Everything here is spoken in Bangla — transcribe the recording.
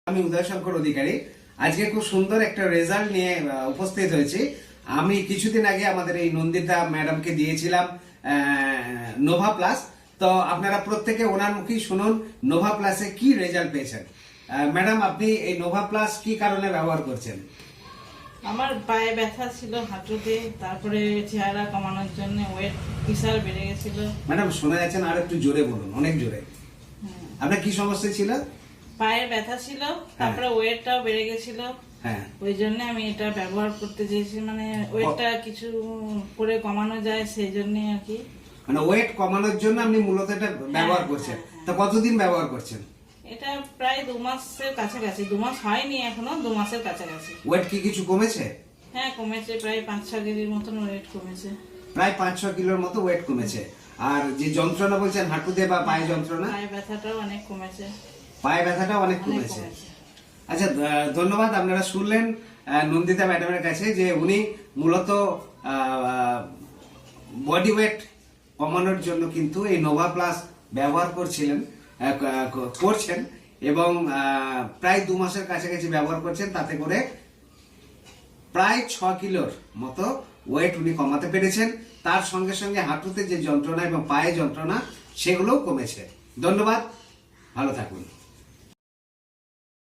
আমি উদয়শঙ্কর অধিকারী আজকে খুব সুন্দর একটা রেজাল্ট নিয়ে উপস্থিত হয়েছি। আমি কিছুদিন আগে আমাদের এই নন্দিতা ম্যাডামকে দিয়েছিলাম নোভা প্লাস। তো আপনারা প্রত্যেকে ওনার মুখেই শুনুন নোভা প্লাসে কি রেজাল্ট পেয়েছেন। ম্যাডাম, আপনি এই নোভা প্লাস কি কারণে ব্যবহার করছেন? আমার পায়ে ব্যথা ছিল হাঁটুতে, তারপরে চেহারা কমানোর জন্য ওয়েট বিশাল বেড়ে গেছিল। ম্যাডাম শোনা যাচ্ছে না, আর একটু জোরে বলুন, অনেক জোরে। আপনার কি সমস্যা ছিল? পায়ে ব্যথা ছিল, তারপরে ওয়েটটাও বেড়ে গেছিল। হ্যাঁ, ওই জন্য আমি এটা ব্যবহার করতে চেয়েছি, মানে ওয়েটটা কিছু করে কমানো যায় সেই জন্য আর কি। মানে ওয়েট কমানোর জন্য আপনি মূলত এটা ব্যবহার করছেন। তো কতদিন ব্যবহার করছেন? এটা প্রায় 2 মাসের কাছাকাছি, 2 মাস হয়নি এখনো, 2 মাসের কাছাকাছি। ওয়েট কি কিছু কমেছে? হ্যাঁ কমেছে, প্রায় 5-6 কেজির মতন ওয়েট কমেছে। প্রায় 5-6 কিলোর মতো ওয়েট কমেছে। আর যে যন্ত্রণা বলছেন হাঁটুতে বা পায়ে যন্ত্রণা, পায়ে ব্যথাটাও অনেক কমেছে। পায়ে ব্যথাটা অনেক কমেছে। আচ্ছা, ধন্যবাদ। আপনারা শুনলেন নন্দিতা ম্যাডামের কাছে যে উনি মূলত বডি ওয়েট কমানোর জন্য কিন্তু এই নোভা প্লাস ব্যবহার করছেন এবং প্রায় 2 মাসের কাছাকাছি ব্যবহার করছেন। তাতে করে প্রায় 6 কিলোর মতো ওয়েট উনি কমাতে পেরেছেন। তার সঙ্গে সঙ্গে হাঁটুতে যে যন্ত্রণা এবং পায়ে যন্ত্রণা সেগুলোও কমেছে। ধন্যবাদ, ভালো থাকুন।